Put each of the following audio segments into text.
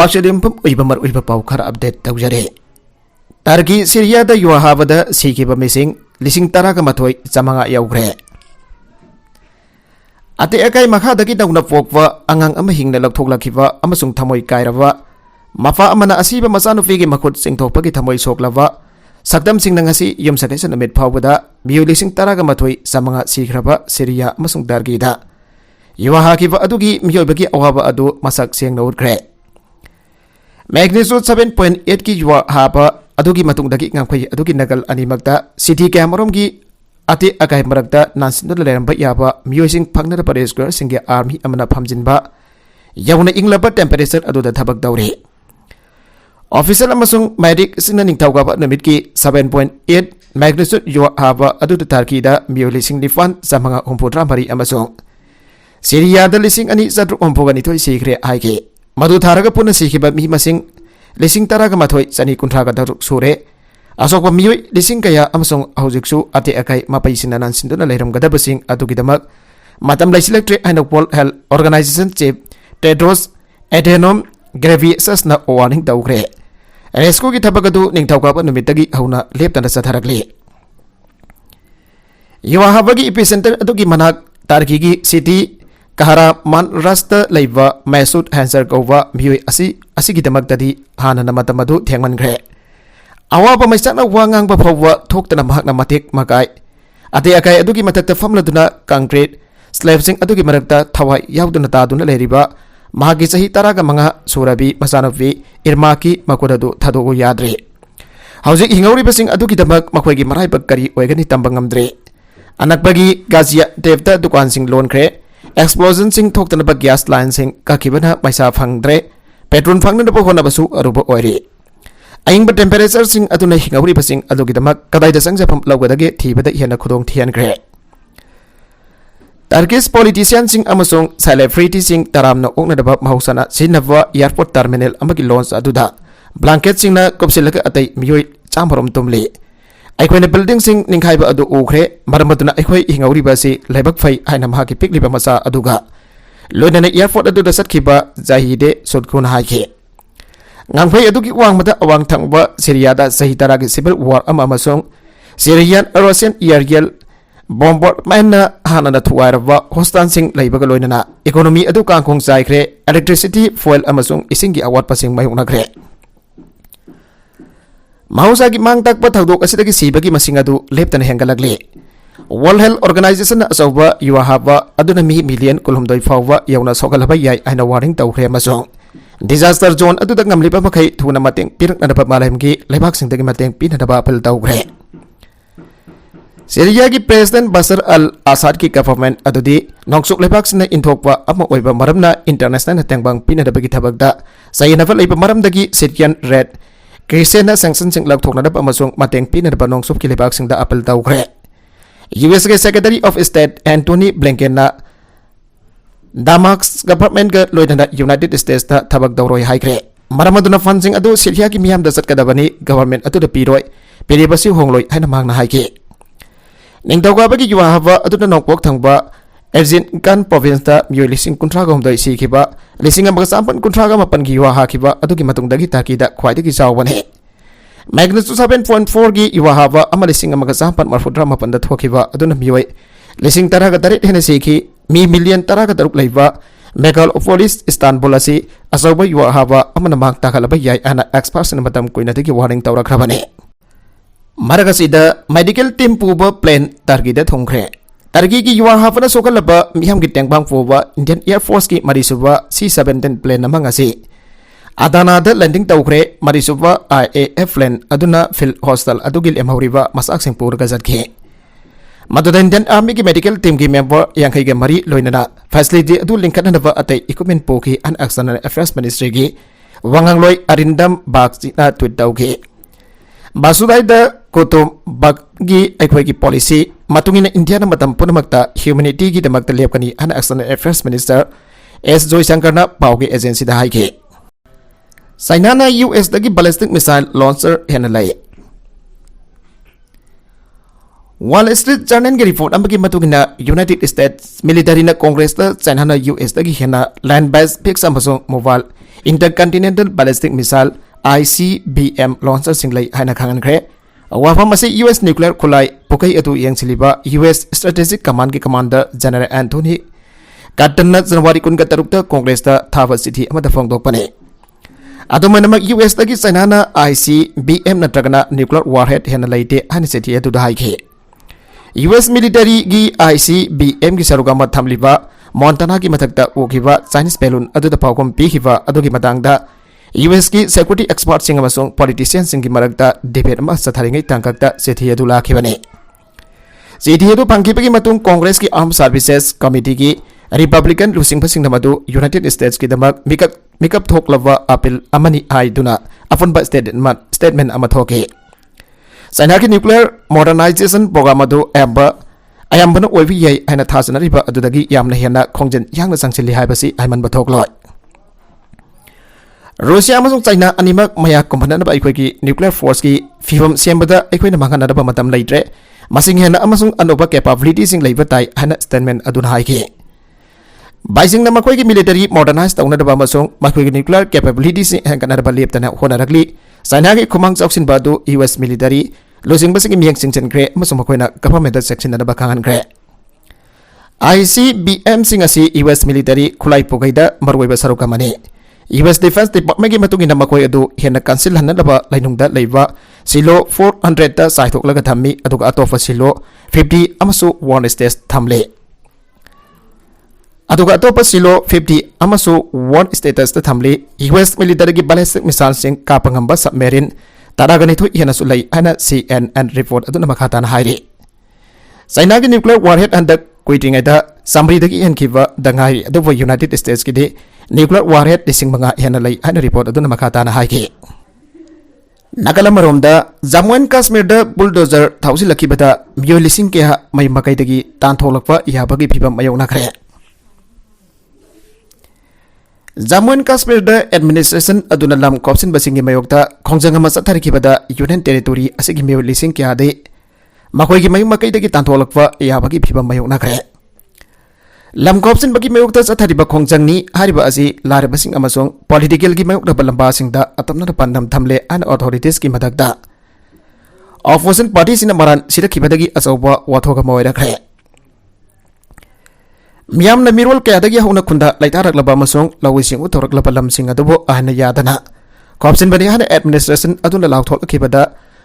पाचेलियम उइबमर उइब पाउ खरा update तौजरे Turkey Syria दा युवा हाबदा सीखिबा मिसिंग लिसिंग तरा का मथोई चमंगा यौग्रे अते अकाई मखादगी नौना पोकवा अंगांग अमा हिंगना लौथोक्लाखिबा अमसुंग थमोई कायरबा मफा अमना असीबा मचानुपीगी मखुत सिंगथोकपगी थमोई सोक्लबा सक्दम सिंगना ngasi yumsakesa namit phawbada miu lising taraga mathoi samanga sigraba Syria amasung Turkeyda yuwa hakiba adugi miyoibagi awaba adu masak sengna utkre magnitude 7.8 ki yuwa haba adugi matungdagi ngangkhoi adugi nagal animakta city camerom gi ate akai marakta nansindu leramba yaba miyosing phangna paresgar singge army amana phamjinba yauna inglaba temperature adu da thabak daure Official amasung medic singna ningthauga namit ki 7.8 magnitude yuwa haba adu da Turkeyda miyo lising nifan samanga humpudra mari amasung Syria da lising ani zadru ompogani thoi sikre haike madu tharaga puna sikhiba mi masing lising taraga mathoi chani kunthraga daruk sure asokwa miyo lising kaya amasung hojiksu ate akai mapai sinanan sinduna leiram gada basing adugidamak matam laisilektre and World Health Organization chief Tedros Adhanom Ghebreyesus na warning daugre Rescue ki thabagadu ningthauka numitagi hauna leptana satharakli yuwa habagi epicenter adugi manak Turkey gi city Kahramanmaraş'ta leiba Mesut Hanser kouba mioi asigidamakdadi hana namatamadu thengmangre awaba maisana wangang ba phawwa thoktana mahakna matek makai ate akai adugi matakta famladuna concrete slabsing adugi marakta thawai yauduna taduna leriba mahagi sahi taraga manga surabi masanavi irmaki makodadu thadogo yadre hauji hingauri basing adugi damak makhoi marai bakari oigani tambangamdre anakbagi gazia devta dukan sing loan kre explosion sing thoktana ba gas line sing kakibana maisa phangdre petrol phangna ba hona basu aruba oire aing ba temperature sing aduna hingauri basing adugi damak kadai da sangja pham lawgadage thibada hena khudong thian kre Turkish politician sing amasung celebrity sing taramna okna daba mahusana sinava airport terminal amagi launch aduda blanket sing na kopsilaga atai miyoi chambarom tumli aikoina building sing ninghaiba adu ukhre maramatuna aikoi hingauri ba si laibak phai haina mahaki pikliba masa aduga loinana airport adu da satkhiba jahide sodkhun haike ngangphai adugi wangmada awang thangba Syria da sahi taragi civil war amasung Syrian Russian aerial bombardment hanana thuwairaba hostan sing leibaga loinana economy adu kangkhong chaikre electricity fuel amasung isingi awat pasing mayunakre mahusagi mangtakpa thagdok asidagi sibagi masing adu leptana hengalagli World Health Organization asauba yuwa haba aduna mi million kulhumdoi fawwa yauna sogalaba yai aina warning tawkhre amasung disaster zone adu da ngamliba makhai thuna mateng pirakna ba malamgi leibak singdagi mateng pinadaba apel tawkhre Syria ki President Bashar al-Assad ki government adudi nongsuk leibak sina inthokpa ama oiba maramna international tengbang pinadabagi thabakda sayinafa leiba maramdagi Syrian Red Crescent sanction sing lakthokna dab amasung mateng pinadaba nongsuk ki leibak singda apel tawkhre US ke Secretary of State Antony Blinken na Damascus government ga loidana United States ta thabak dawroi haikre maramaduna funding adu Syria ki miyam da satkadabani government atu da piroi peribasi hongloi haina mangna haike Ningtauga bagi yuwa haba aduna nongpok thangba Erzincan province ta miyo lising kuntraga humdai sikhiba lising amaga sampan kuntraga mapan gi yuwa hakiba adugi matungdagi Turkeyda khwaidagi chawbane magnitude 7.4 gi yuwa haba ama lising amaga sampan marfudra mapan da thokiba aduna miyoi lising taraga daret hena sikhi mi million taraga daruk leiba megalopolis Istanbul asi asauba yuwa haba amana mang takalaba yai ana experts na matam koinadagi warning tawrakrabane Maragasida medical team puba plane Turkeyda thongkre Turkey ki yuwa hafana sokalaba miham ki tengbang puba Indian Air Force ki marisuba C-17 plane namangasi Adana da landing tawkre marisuba IAF plane aduna field hostel adugil emhauriba masak singpur gazatke Maduda Indian Army ki medical team ki member yankai ge mari loinana facility adu linkadana atai equipment poki an external affairs ministry gi wangangloi arindam bakchina tweet tawke Basudai Kotum Bagi Equaki policy Matungina Indiana Matam Punamakta humanity gi damakta lepkani an external affairs minister S. Joy Shankarna Pauki agency da haike Sainana US dagi ballistic missile launcher henalai Wall Street Journal ki report ambagi matungina United States military na Congress ta China na US dagi hena land based fix amasung mobile intercontinental ballistic missile ICBM launcher सिंगलाई हाइना खांगनख्रे वाफम असे US nuclear खुलाई पुकई अदु यंगसिलिबा US Strategic Command के कमांडर जनरल एंथोनी काटन जनवरी 23 कांग्रेस थाब चिठी फोंदोकपने अदुमनमक US तगी चाइना ICBM नत्रगना न्यूक्लियर वारहेड हेन लेते हानि चिठी अदु हाइखे US मिलिटरी की ICBM की सरुगम थमलिबा मोंटाना की मथक्ता उखिबा चाइनीज बेलून अदुदा पाउकम पीखिबा अदुगी मतंगदा US की security expert Singh अमसुंग politician Singh की मरक्ता डिबेट अमा सथारिंगै तंकक्ता चिठी अदु लाखिबने चिठी अदु फंखिबगी मतुंग कांग्रेस की आर्म सर्विसेज कमिटी की रिपब्लिकन लुसिंगफसिंग नमदु यूनाइटेड स्टेट्स की दमक मिकअप थोकलवा अपील अमनी आइदुना अफुनबा स्टेटमेंट अमा थोके चाइना की न्यूक्लियर मॉडर्नाइजेशन प्रोग्राम अदु अयंबन ओइबि याई हाइना थासनरिबा अदुदगी यामना हेना खोंजन यांगना संगसिलि हाइबसि आइमन बथोकलोय रूसिया अमसुंग चाइना अनिमक मया कुंभननबा अइखोइगी न्यूक्लियर फोर्स की फिवम सेमबदा अइखोइना मांगनदबा मतम लैट्रे मसिंग हेना अमसुंग अनोबा कैपेबिलिटी सिंग लैबा ताई हाइना स्टेटमेंट अदुन हाइखे बाइसिंग मखोइगी मिलिटरी मॉडर्नाइज तौनदबा अमसुंग मखोइगी न्यूक्लियर कैपेबिलिटी सिंग हेंगनदबा लेपतना होनरगली चाइना की खुमांग चौक्सिनबा अदु US मिलिटरी लुसिंगबसिंग मियंग सिंचनख्रे अमसुंग मखोइना गवर्नमेंट सेक्शनदबा खांगनख्रे ICBM सिंग असि US मिलिटरी खुलाई पुगैदा मरवैबा सरुकमने US डिफेंस डिपार्टमेंट की मतुंगिना मखोइ अदु हेना काउंसिल हनदबा लैनुंगदा लैबा सिलो 400 ता साइथोकलगा थम्मी अदुगा अतोफा सिलो 50 अमसु वन स्टेज थमले अदुगा अतोपा सिलो 50 अमसु वन स्टेटस थमले US मिलिटरी की बैलिस्टिक मिसाइल सिंग कापंगंबा सबमरीन तारागनिथु हेनासु लै हाना CNN रिपोर्ट अदुना मखाताना हाइरे चाइना की न्यूक्लियर वारहेड हंदक कुइटिंगैदा सामरीदगी हेनखिबा दंगाई अदुबा यूनाइटेड स्टेट्स की न्यूक्लियर वारहेड लिसिंग मंगा हेना लै हाना रिपोर्ट अदुना मखाताना हाइके नकलमरोमदा जम्मू एंड कश्मीर दा बुलडोजर थाउसिलखिबदा मियो लिसिंग के मै मकैदगी तानथोलकपा याबगी फिबम मयौनाखरे जम्मू एंड कश्मीर दा एडमिनिस्ट्रेशन अदुना लम कॉप्सन बसिंगी मयोक्ता खोंजंग अमा चथारिखिबदा यूनियन टेरिटोरी असिगी मियो लिसिंग के आदे मखोइगी मयु मकैदगी तानथोलकपा याबगी फिबम मयौनाखरे लम कॉप्सन बगी मयोक्ता चथारिबा खोंजंगनी हारिबा असि लारबसिंग अमसोंग पॉलिटिकल की मयोक्ता बलंबासिंगदा अतमना पन्नम थमले एंड अथॉरिटीज की मदकदा ऑपोजिशन पार्टी सिना मरान सिरखिबदगी अचौबा वाथोगा मोइरखरे मियामना मिरोल कयादगी हौना खुंदा लैतारकलबा अमसोंग लौइसिंग उथोरकलबा लमसिंग अदुबो आहना यादना कॉप्सन बनी हाना एडमिनिस्ट्रेशन अदुना लाउथोलखिबदा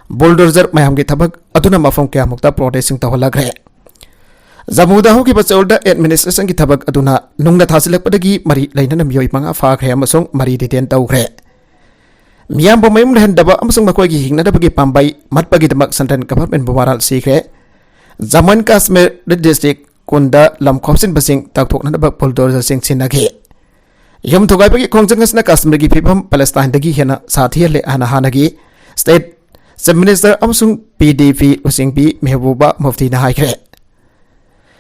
बुलडोजर मयामगी थबक अदुना मफम कयामुक्ता प्रोटेस्टिंग तहलखरे जम्मूदा होगिबा चौलदा एडमिनिस्ट्रेशन की थबक अदुना नुंगना थासिलकपदगी मरी लैनना मियोइ मंगा फाखरे अमसोंग मरी डिटेन तौखरे मियामबो मयुम लहनदबा अमसोंग मखोइगी हिंगनदबगी पांबाई मटपगी दमक सेंट्रल गवर्नमेंट बुमाराल सीखरे जम्मू एंड कश्मीर डिस्ट्रिक्ट कुंदा लम खोप्सिन बसिंग ताकथोकनदबा बुलडोजर सिंग सिनगे यम थोगाइबगी खोंजंगसना कश्मीर की फिबम पैलेस्टाइन दगी हेना साथियले आना हानगी स्टेट चीफ मिनिस्टर अमसोंग PDP उसिंगपी महबूबा मुफ्ती ना हाइखरे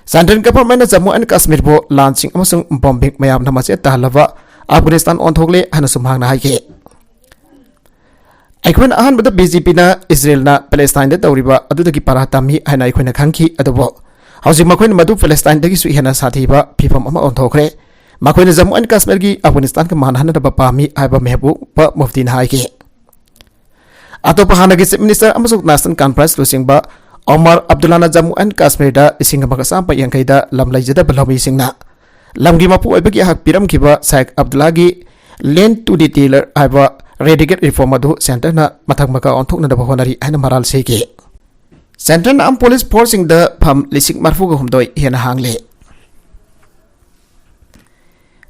central government Jammu and Kashmir बो लांचिंग अमसुंग बॉम्बिंग मयाम नमसे तहलवा अफगानिस्तान ओंथोगले हन सुमहांग ना हाइके अखोन अहन बद BJP ना इजराइल ना पैलेस्टाइन दे तौरिबा अदुदगी पारा तामी हाइना अखोन खंखी अदबो हौजिक मखोइन मदु पैलेस्टाइन दगी सु हेना साथीबा फिफम अमा ओंथोखरे मखोइन जम्मू एंड कश्मीर की अफगानिस्तान का मानहनदबा पामी आइबा महबूबा मुफ्ती ना हाइके अतोपा हानगी चीफ मिनिस्टर अमसुंग नेशनल कॉन्फ्रेंस लुसिंगबा ओमर अब्दुल्ला जम्मू एंड कश्मीर दा इसिंग मगसाम पयंखैदा लमलैजदा बलौबी सिंगना लमगी मपु ओइबगी हक पिरमखिबा शेख अब्दुल्ला की लैंड टू दी टेलर आइबा रेडिकेट रिफॉर्म अदु सेंटर ना मथक मका ओंथोकनदबा होनरी आइना मराल सेके सेंट्रल आर्म पुलिस फोर्स सिंग दा फम लिसिंग मरफुग हुमदोय हेना हांगले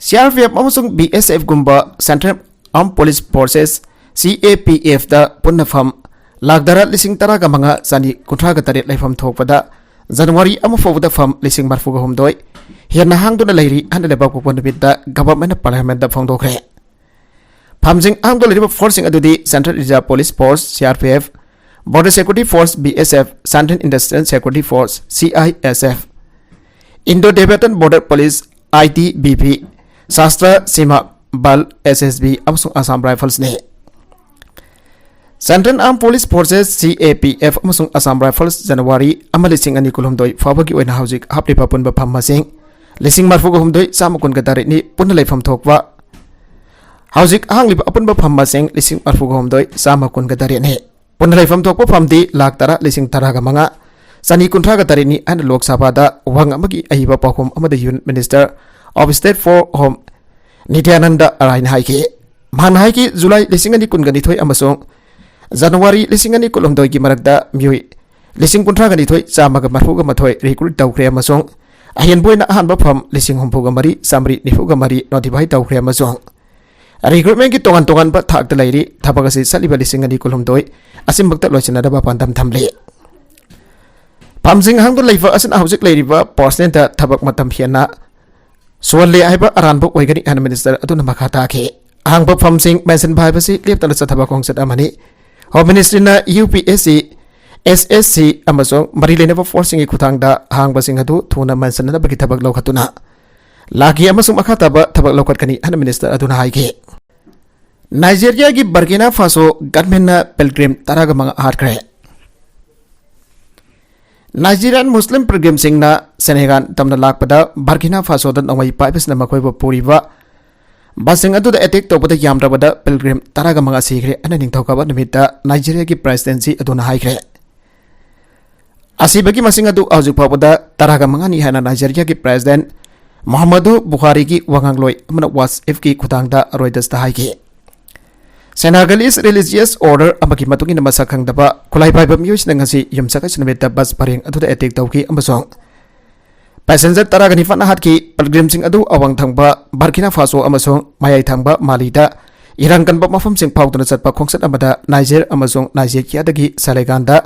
CRPF अमसुंग BSF गुम्बा Central Arm Police Forces CAPF दा पुन्ना फम लाखदरा लिसिंग तरागा मंगा चानी कुंथ्रागा तरेट लाइफम थोकपदा जनवरी अमफोबदा फम लिसिंग मरफुगा हुमदोय हेना हांगदुना लैरी हंदा लेबा को पनबिदा गवर्नमेंट पार्लियामेंट दा फोंदोखरे फमजिंग हांगदो लैरिबा फोर्सिंग अदुदी Central Reserve Police Force CRPF Border Security Force BSF Central Industrial Security Force CISF Indo Tibetan Border Police ITBP Sashastra Seema Bal SSB अमसुंग असम राइफल्स ने Central Arm Police Forces CAPF अमसुंग असम राइफल्स जनवरी अमलिसिंग अनि कुलुमदोय फाबगी ओइना हौजिक हाप्लिपा पुनबा फम मसिंग लिसिंग मरफुग हुमदोय सामकुन ग तारिनी पुन लैफम थोकवा हौजिक हांगलिब अपुनब फम मसिंग लिसिंग मरफुग होमदोय चामा कुनगा तरेने पुन लेफम थोकप फमदी लाख तरा लिसिंग तरागा मंगा सनी कुंथ्रागा तरेनी अन लोक सभादा वंग अमगी अहिबा पाखुम अमद Union Minister of State for Home Nityanand अराइन हाइके मान हाइके जुलाई लिसिंग अनि कुनगा निथोय अमसोंग जनवरी लिसिंग अनि कुलमदोय की मरकदा म्युई लिसिंग कुंथ्रागा निथोय चामागा मरफुगा मथोय रिक्रूट तौख्रे अमसोंग अहिनबोयना अहानबा फम लिसिंग हुमफुगा मरी सामरी निफुगा मरी नोटिफाई तौख्रे अमसोंग रिक्रूटमेंट की तोगन तोगन थाकता लेरी थबक असी सलिबा लिसिंग अनि कुलमदोय असिमबक्त लोचनदबा पांदम थमले पामजिंग हांगदो लेफा असन हौजिक लेरिबा पर्सनेल दा थबक मतम हियना सोले आइबा अरानबो ओइगनी एन मिनिस्टर अदुना मखा ताखे हांगबा फमसिंग मेंशन भाइबसी लेपतना चथबा कोंगसत अमनी होम मिनिस्ट्री ना यूपीएससी एसएससी अमसों मरी लेनबा फोर्सिंग खुथांगदा हांगबसिंग अदु थुना मेंशन ना बगी थबक लौखतुना लागी अमसों मखा तबा थबक लौखतकनी एन मिनिस्टर अदुना हाइके नाइजीरिया की बर्किना फासो गवर्नमेंट पिलग्रिम तराग मंग हाटख्रे नाइजीरियन मुस्लिम पिलग्रिम सिंगना सेनेगाल तमना लाकपदा बर्किना फासो द नोंगै पाइबसना मखोइबो पुरिबा बसिंग अदुदा अटैक तोबदा यामरबदा पिलग्रिम तराग मंग सिग्रे अन निंगथौकाबा निमित्ता नाइजीरिया की प्रेसिडेंसी अदुना हाइख्रे असिबगी मसिंग अदु हौजिक फावबदा तराग मंगनी हाना नाइजीरिया की प्रेसिडेंट मोहम्मदु बुखारी की वंगांगलोय अमना वासएफ की खुदांगदा रोइदसता हाइके सेनेगलीज रिलीजियस ऑर्डर अमकी मतुंगी नमसा खंगदबा खुलाई पाइबा म्यूजिक नंगसी यमसका चनबेता बस परेंग अदुदा अटैक तौकी अमसोंग पैसेंजर तरागनी फना हाटकी पिलग्रिम सिंग अदु अवंग थंगबा बर्किना फासो अमसोंग मायाई थंगबा मालीदा इरांगनबा मफम सिंग फाउदना चटपा खोंगसत अमदा नाइजर अमसोंग नाइजेरियादगी सलेगांदा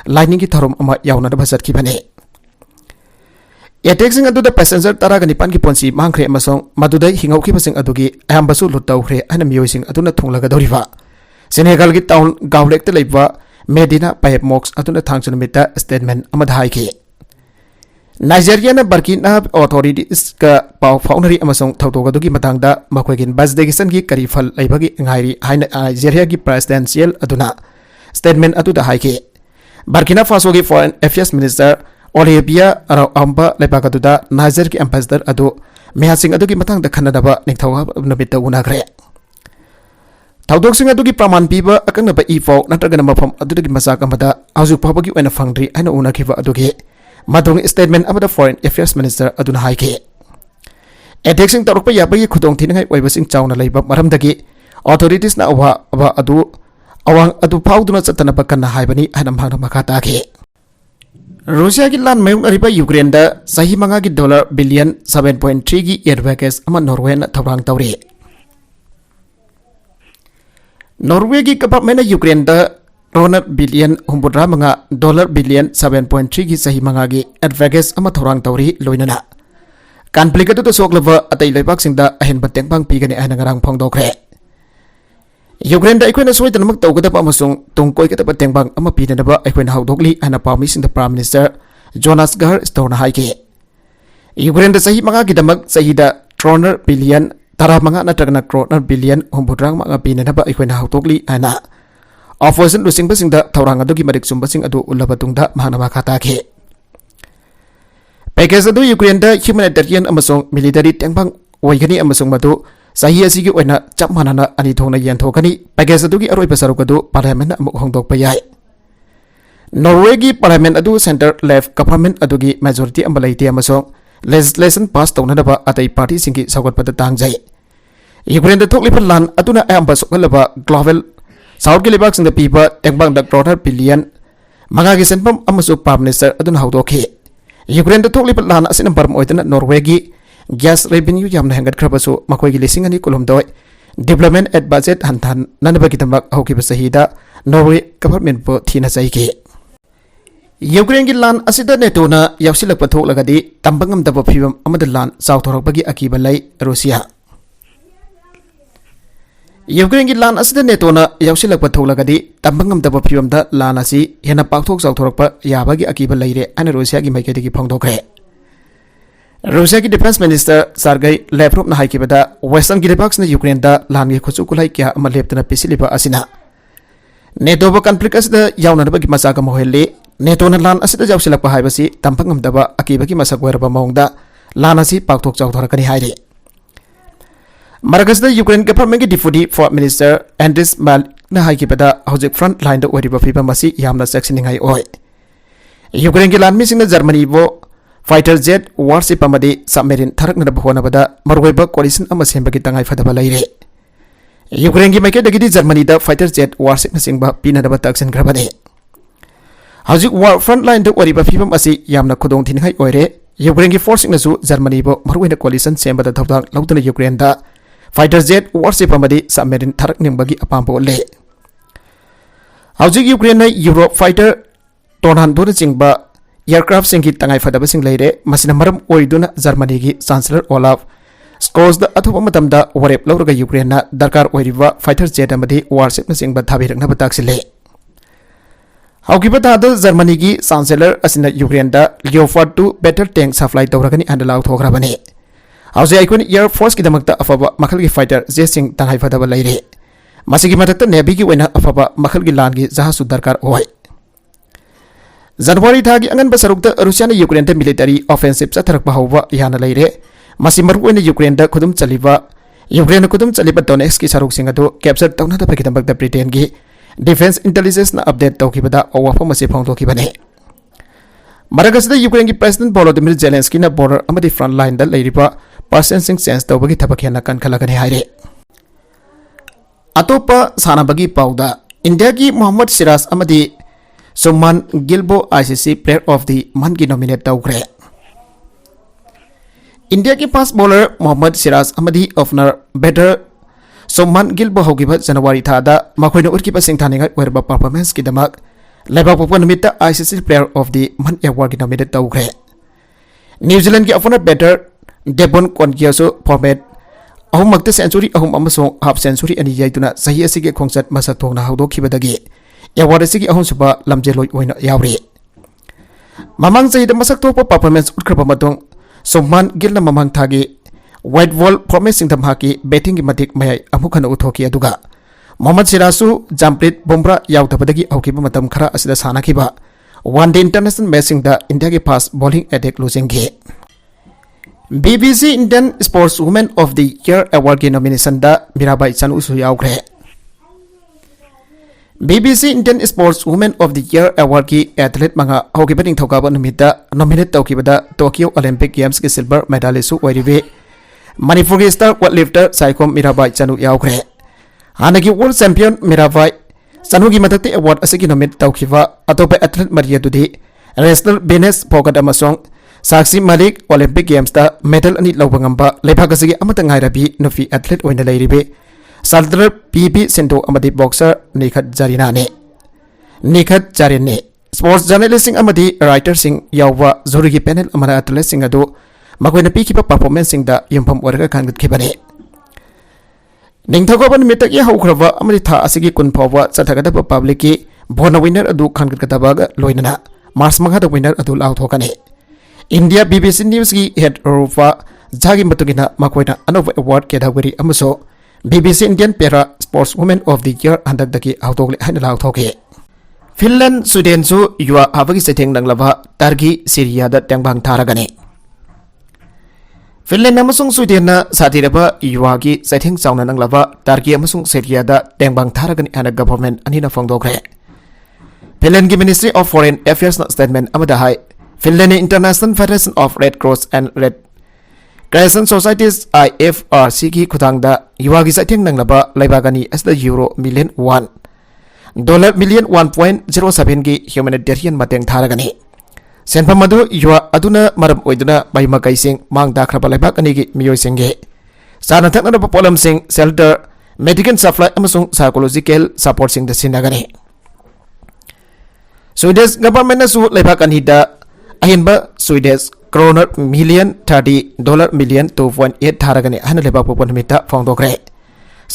लाइनिंग की थरोम अमा यावनदबा चटकीबने एटेक सिंग अदुदा पैसेंजर तरागनी पान की पोंसी मांगख्रे अमसोंग मदुदा हिंगौखिबसिंग अदुगी अयंबसु लुटौख्रे अन मियोइसिंग अदुना थुंगलगदौरिबा सेनेगल की टाउन गावलेक्ता लेबा मेडिना पाइप मॉक्स अदुना थांगसनमिता स्टेटमेंट अमदा हाइके नाइजीरिया ना बर्किना ऑथोरिटीज का पाव फाउनरी अमसोंग थौतोगदुगी मतंगदा मखोइगिन इन्वेस्टिगेशन की करी फल लैबगी ngairi हाइन नाइजीरिया की प्रेसिडेंशियल अदुना स्टेटमेंट अदुदा हाइके बर्किना फासो की फॉरेन अफेयर्स मिनिस्टर ओलिविया अम्बा लेपाकदुदा नाइजर की एम्बेसडर अदु मेहासिंग अदुगी मतंगदा खन्नदबा निथौहा नबिता उनाग्रे थौदोकसिंग अदुगी प्रमाण पीबा अकंगनबा इफो नत्रगन मफम अदुगी मसाक अमदा हौजु फाबगी ओइना फंगद्री हाइना उनाखिबा अदुगी मदुंग स्टेटमेंट अमदा फॉरेन अफेयर्स मिनिस्टर अदुना हाइके एटेक्सिंग तौरकपा याबगी खुदोंग थिनंगाई ओइबसिंग चावना लैबा मरमदगी ऑथोरिटीज ना अवा अदु अवांग अदु फाउदुना चतनबा कन्ना हाइबनी हाइना मांगना मखा ताखे रूसिया की लान मयूंग अरिबा यूक्रेन दा सही मंगा की डॉलर बिलियन 7.3 की एयर पैकेज अमा नॉर्वे ना थौरांग तौरे नॉर्वे की गवर्नमेंट यूक्रेन दा डॉलर बिलियन हुंबुद्रा मंगा डॉलर बिलियन 7.3 की सही मंगा की एयर पैकेज अमा थौरांग तौरी लोइनना कॉन्फ्लिक्ट तो सोकलबा अतै लेबाक सिंगदा अहेनबा तेंगबांग पीगने अहना ngarang फोंगदोखरे यूक्रेन दा अखोइना सोइदनमक तौगदबा अमसुंग तुंगकोइगदबा तेंगबांग अमा पीनदबा अखोइना हाउदोगली अना पामिसिंग द प्राइम मिनिस्टर जोनास गहर स्टोरना हाइके यूक्रेन दा सही मंगा की दमक सही दा ट्रोनर बिलियन तरा मंगा नत्रगना क्रोनर बिलियन हुंबुद्रांग मंगा पीनदबा अखोइना हाउदोगली अना ऑपोजिशन लुसिंगबसिंग दा थौरांग अदुगी मरिक सुंबसिंग अदु उल्लबा तुंगदा माहना मखा ताखे पैकेज अदु यूक्रेन दा ह्यूमैनिटेरियन अमसुंग मिलिटरी तेंगबांग ओइगनी अमसुंग मदु सही असिगी ओइना चप मानना अनि थोंना यंथोकनी पैकेज अदुगी अरोइबा सरुकदु पार्लियामेंट अमुक होंदोकपा याय नॉर्वे की पार्लियामेंट अदु सेंटर लेफ्ट गवर्नमेंट अदुगी मेजॉरिटी अमबा लैते अमसोंग लेजिस्लेशन पास तौनदबा अतै पार्टी सिंगी सौगतपदा तांगजै यूक्रेन दा थोकलिबा लान अदुना अयंबा सोकलबा ग्लोबल साउथ की लेबाक सिंग पीबा तेंगबांग दा डॉलर बिलियन मंगा की सेंपम अमसु प्राइम मिनिस्टर अदुना हाउदोखे यूक्रेन दा थोकलिबा लान असिना बरम ओइदना नॉर्वे की गैस रेवेन्यू यामना हेंगतख्रबसु मखोइगी लिसिंग अनि कुलुमदोय डेवलपमेंट एट बजेट हंथान ननबगिदमक हौकिबा सहीदा नॉर्वे गवर्नमेंट बो थीना चाहिके यूक्रेन की लान असिदा नेटोना यावसिलक पथोकलगदी तंबंगम दबो फिबम अमद लान साउथोरकबगी अकीबा लै रूसिया यूक्रेन की लान असिदा नेटोना यावसिलक पथोकलगदी तंबंगम दबो फिबम दा लान असि हेना पाक्थोक साउथोरकपा याबगी अकीबा लैरे अन रूसिया की माइकेदगी फोंदोखरे रूसिया की डिफेंस मिनिस्टर सर्गई लेव्रोव ना हाइकिबदा वेस्टर्न की लेबाक्स ने यूक्रेन दा लान की खुचु कुलाई क्या अमा लेप्तना पिसिलिबा असिना नेटो बो कॉन्फ्लिक्ट असिदा यावनदबगी मसाका मोहेले नेटो ना लान असिदा जावसिलकपा हाइबसी तंपंगमदबा अकीबगी मसक वेरबा मौंगदा लान असि पाक्थोक चाउथरकनी हाइरे Marcus Ukraine government deputy foreign minister Andris Malna Haikibada Hojik front line the Oriba Fiba Masi Yamna sectioning I oi. Ukraine Gilan missing the Germany bo fighter jet warship amadi submarine Tarak Nabahonabada Marweba coalition Amasembagitang Fadabalay. Ukraine gi make the Germany the fighter jet warship missing ba Pinadabataks and Grabade. Hojik war front line the Oriba Fiba Masi Yamna Kudong Tinhai Oire. Ukraine forcing the Germany bo Marwena coalition semba the Tawang Lautan Ukraine da fighter jet warship amadi submarine Tarak Nimbagi Apampo le. Hojik Ukraine Europe fighter Tonan Duna Singba aircraft singit Tangai Fadabasing Lade Masinamaram Oiduna Germany gi Chancellor Olaf Scholz the Atuamatamda Warep Lauraga Ukraine Dakar Oiriva fighter jet amadi warship Singba Tabirak Nabataxile. Haukibata the Germany gi Chancellor Asina Ukraine da Leopard 2 better tank supply Tauragani and allow Tograbane. How's the icon Air Force Kidamakta Afaba Makalgi fighter Zesing Tangai Fadaba Lade Masigi Matata Nebigi Wena Afaba Makalgi Langi Zahasu Dakar Oi. January thagi angan basarukta Russian Ukraine military offensive satarak bahwa yana leire masimaru wena Ukraine da kudum chaliba Ukraine kudum chaliba Donetsk ki saruk singa do capture tawna da pakidam bagda Britain gi defense intelligence na update tawkibada awafa masi phongthokibane Maragasda Ukraine ki president Volodymyr Zelensky na border amadi front line da leiriba person sing sense tawbagi thabakhena kan khalagani haire atopa sanabagi pauda India ki Mohammad Siraz amadi Suman Gilbo ICC Player of the Month की nominate तौकरे India के fast bowler Mohammed Siraj अमदी opener batter Shubman गिल्बो होगिबा जनवरी थादा मखोइना उरकिबा सिंथानिगा वेरबा परफॉर्मेंस की दमक लेबापोपा निमित्त ICC Player of the Month award की nominate तौकरे न्यूजीलैंड के ओपनर बैटर डेबन कोनकियासो फॉर्मेट अहुम मक्ते सेंचुरी अहुम अमसों हाफ सेंचुरी अनि याइतुना सही असिगे खोंगचत मसक थोंगना हौदोखिबदगी Award is on Suba Lamjelo Wina Yauri. Mamang say the Masakto performance Utkrapamatong, Soman Gilna Mamang Tagi, White Wall promising the Maki, betting Matik May Amukan Utoki Aduga. Mohammad Sirasu, Jamplit, Bombra, Yautabadagi, Okibamatam Kara as the Sanakiba. One day international messing the Indagi Pass bowling attack losing gay. BBC Indian Sports Woman of the Year Award nomination da Mirabai Sanusu Yaukre. BBC Indian Sports Women of the Year Award ki athlete manga hokibating thokaba numita nominate tawkibada Tokyo Olympic Games ki silver medalist oiribe Manipur ki star weightlifter Saikom Mirabai Chanu yaukre hanaki world champion Mirabai Chanu gi matakte award asigi nominate tawkiba atopa athlete Maria Dudi wrestler Benes Pogat amasong Saksi Malik Olympic Games ta medal ani lawbangamba lephakasigi amata ngairabi nufi athlete oina leiribe Saldra PB Sendo amadi boxer Nikhat Jarinane Nikhat Jarine sports journalist sing amadi writer sing yawa zurigi panel amara athlete sing ado makoina pikipa performance sing da yumpham oraga kangat khibane ningthagoban mitak ya haukraba amadi tha asigi kun phawa chathagada public ki bona winner adu khangat kadabaga loinana mars mangha da winner adu law thokane India BBC News ki head rufa jagi matugina makoina anova award category amaso BBC Indian Para Sports Women of the Year handak daki autogle hanalaw thoke Finland Sweden su yuwa abagi setting nanglaba Turkey Syria da tengbang tharagane Finland amasung Sweden na satiraba yuwa gi setting sauna nanglaba Turkey amasung Syria da tengbang tharagane ana government anina phongdokre Finland gi Ministry of Foreign Affairs na statement amada hai Finland International Federation of Red Cross and Red Crescent Societies IFRC ki khutangda yuwagi saitheng nanglaba laibagani as the euro million $1 million 1.07 ki humanitarian mateng tharagani senpamadu yuwa aduna maram oiduna baima kaising mang dakraba laibagani ki miyoi singge sana thakna polam sing shelter medical supply amasung psychological support sing da sinagani Swedish government na su laibagani da ahinba Swedish kroner million $30 million 2.8 tharagani hana leba popon mita phongdokre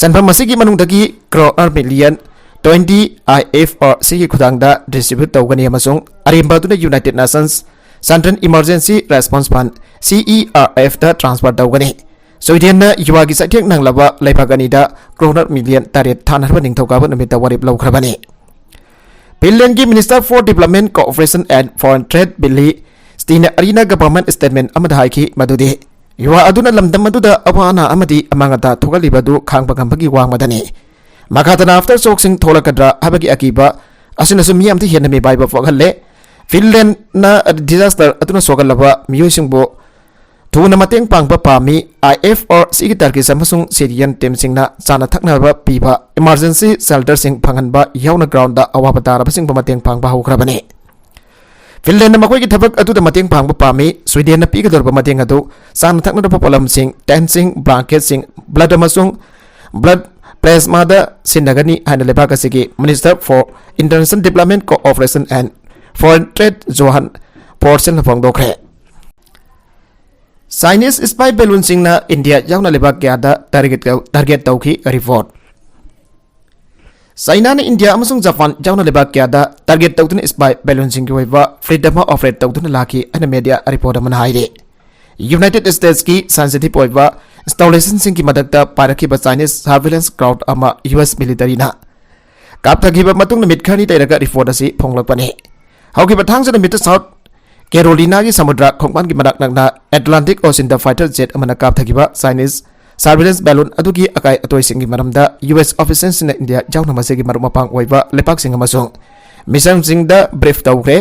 sanpam masigi manungdagi kroner million 20 IFRC ki khudangda distribute tawgani amasung arimba tuna United Nations Central Emergency Response Fund CERF da transfer tawgani Sweden na yuwagi sathek nanglaba laibagani da kroner million taret thanarba ningthokaba namita warip lawkhrabani Finland ki Minister for Development Cooperation and Foreign Trade Billy Stina Arena government statement amadhai ki madudi युवा अदुना लमदम अदुदा Awana अमदी अमांगता थोगलिबदु खांगबा गंबगी वांगमदनी मखातना after शॉक्सिंग थोलकद्रा हबगी अकीबा असिनसु मियामति हेनमी viva फोगहल्ले Finland ना disaster अदुना सोगलबा मियोसिंगबो थुना मतेंग पांगबा पामी IF और सिगी Turkish अमसुंग Syrian team सिंगना चाना थकनबा पीबा emergency shelter सिंग फंगनबा यावना ground दा अवाबा तारबसिंग मतेंग पांगबा होख्रबने Finland मखोई थबक अदुदा मतेंग पांगबा पामी Sweden ना पीगदरबा मतेंग अदु चाना थकनबा पोलम सिंग टेंट सिंग ब्लैंकेट सिंग ब्लड अमसुंग ब्लड प्लाज्मा दा सिनगनी हाइन लेबाक असिगी minister for international development cooperation and foreign trade Johan पोर्सन फोंगदोख्रे चाइनीज स्पाई बैलून सिंगना इंडिया यावना लेबाक क्यादा टारगेट तौखी रिपोर्ट चाइना ने इंडिया अमसुंग जापान यावना लेबाक क्यादा टारगेट तौदुना स्पाई बैलून सिंग की फ्रीडम ऑपरेट तौदुना लाखी अन मीडिया रिपोर्ट अमना हाइरे यूनाइटेड स्टेट्स की सेंसिटिव ओइबा इंस्टॉलेशन सिंग की मदद पारखिबा चाइनीज सर्वेलेंस क्राउड अमा US मिलिटरी ना कापथगिबा मतुंग मिटखनी तैरगा रिपोर्ट असी फोंगलकपने हौकिबा थांगजना मिट साउथ कैरोलिना की समुद्र खोंगमान की मनाक नगना एटलांटिक ओशन द फाइटर जेट अमना कापथगिबा चाइनीज सर्वेलेंस बैलून अदुगी अकाई अतोय सिंग की मरमदा US ऑफिसर्स इन इंडिया जावना मसे की मरम मपांग ओइबा लेपाक सिंग अमसुंग मिशन सिंग द ब्रीफ तौख्रे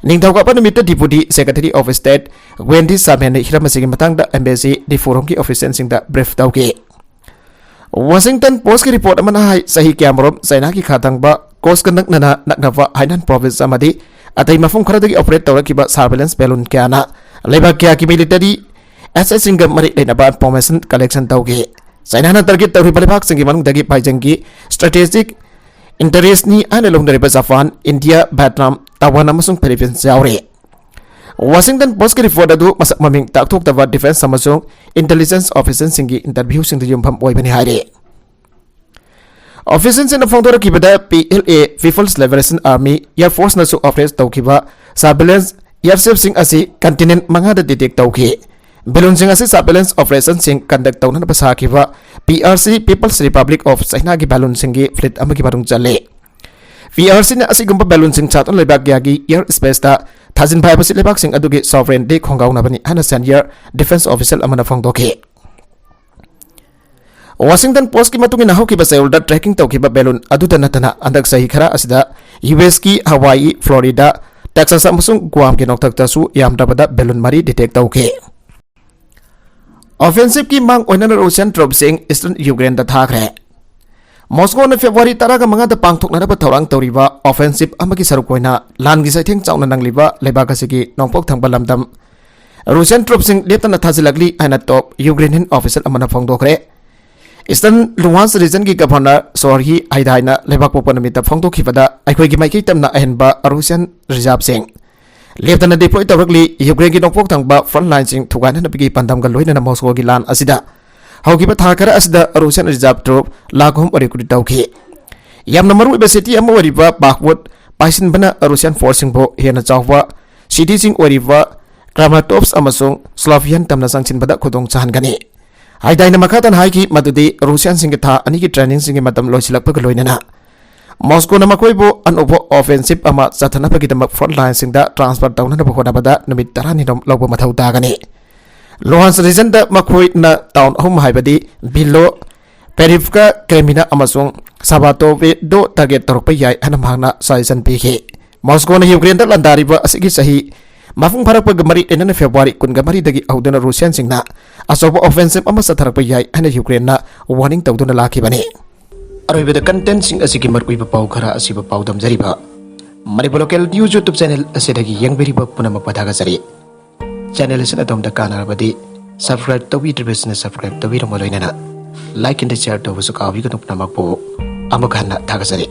निंगथौकापा नुमित deputy secretary of state Wendy Sherman हिरमसिंग मतंगदा एम्बेसी डिफोरम की ऑफिसर्स सिंग द ब्रीफ तौके वाशिंगटन पोस्ट की रिपोर्ट अमना हाई सही क्यामरोम चाइना की खातंगबा कोस्ट कनकना नकनवा हाइनन प्रोविंस अमदी अतई मफुम खरदगी ऑपरेट तौरकिबा सर्वेलेंस बैलून क्याना लेबा क्या की मिलिटरी SS सिंग मरि लेनबा इंफॉर्मेशन कलेक्शन तौगे चाइना ना टारगेट तौरि बलेबाक सिंग मनुंगदगी पाइजंगी स्ट्रेटेजिक इंटरेस्ट नि आने लोंगदरिबा जापान इंडिया वियतनाम ताइवान अमसुंग फिलीपींस यावरे वाशिंगटन पोस्ट की रिपोर्ट अदु मसक ममिंग ताकथोक्तबा डिफेंस अमसुंग इंटेलिजेंस ऑफिसर्स सिंग इंटरव्यू सिंग युमफम ओइबनि हाइरे ऑफिसर्स इन फोंदोरकिबदा PLA People's Liberation Army Air force नसु operate तौकिबा सर्वेलेंस एयरशिप सिंग असि कंटिनेंट मंगादा डिटेक्ट तौखि बैलून सिंग असि सर्वेलेंस ऑपरेशन सिंग कंडक्ट तौना बसाखिबा PRC people's republic of China की बैलून सिंग की फ्लीट अमगी बारुंग चले PRC ने असि गुंबा बैलून सिंग चातन लेबाक यागी एयर स्पेस ता थाजिन भाइबसि लेबाक सिंग अदुगी सॉवरेनिटी खोंगाउनाबनि हना सीनियर डिफेंस ऑफिसर अमना फोंदोखे वाशिंगटन पोस्ट की मतुंग इन हौकिबा सेउल द ट्रैकिंग तौकिबा बैलून अदुदा नतना अंदक सही खरा असिदा US की हवाई फ्लोरिडा टेक्सास अमसुंग गुआम के नोक्तकतासु यामदाबदा बैलून मरी डिटेक्ट तौके ऑफेंसिव की मांग ओइनन रशियन ट्रूप सिंग ईस्टर्न यूक्रेन दा थाखरे मॉस्को ने फेब्रुवारी 15 मंगादा पांगथोकनाबा थौरांग तौरिबा ऑफेंसिव अमगी सरुकोइना लान की सैथेंग चाउना नंगलिबा लेबाक असिगी नोंपोक थंगबा लमदम रशियन ट्रूप सिंग लेपतना थाजिलगली आइना टॉप यूक्रेनियन ऑफिसर अमना फोंदोखरे ईस्टर्न लुहांस रीजन की गवर्नर सोरही हाइदाइना लेबाक पोपन मित फोंदोखिबदा अखोइगी माइकई तमना अहनबा रशियन रिजर्व सिंग लेपतना डिप्लॉय तौरगली यूक्रेन की नोंपोक थंगबा फ्रंट लाइन सिंग थुगाननबगी पंदमगा लोइना मॉस्को की लान असिदा हौकिबा थाखरा असिदा रशियन रिजर्व ट्रूप लाखोम रिक्रूट तौखि यामना मरुइबा सिटी अमा ओरिबा बाखवुड पाइसिनबना रशियन फोर्स सिंगबो हेना चावबा सिटी सिंग ओरिबा क्रामाटोव्स अमसुंग स्लोवियन तमना संगचिनबदा खुदोंग चाहनगनी हाइदाइना मखातन हाइकी मदुदी रशियन सिंग था अनि की ट्रेनिंग सिंग मतम लोइसिलकपग लोइनना मॉस्को न मखोइबो अनोबो ऑफेंसिव अमा चथनपगिदमक फ्रंट लाइन सिंग दा ट्रांसफर तौननबा होनाबदा नुमित 10 निदम लौबो मथौ तागनी लोहांस रीजन दा मखोइ न टाउन अहुम हाइबदी बिलो पेरिफका क्रेमिना अमसुंग साबातोवे दो टारगेट तौरप याय हनमहांगना सजेशन पीखे मॉस्को न यूक्रेन दा लंदारिबा असिगी सही मफुंग फरकपग मरी एनन फेब्रुवारी 19 दगी औदना रशियन सिंगना अचौबा ऑफेंसिव अमा सथरप याय हन यूक्रेन ना वार्निंग तौदुना लाखिबने अरोइबदा कंटेंट सिंग असिगी मरुइबा पाउ खरा असिबा पाउ दमजरिबा Manipur local news YouTube channel असिदगी यंगबेरिबा पुनमक पथागसरी चैनल असिन अदोमदा कानारबदी सब्सक्राइब तौबिद्रिबसना सब्सक्राइब तौबिरमलोइनना लाइक एंड शेयर तौबसु काबिगनु पुनमकपो अमखाना थागसरी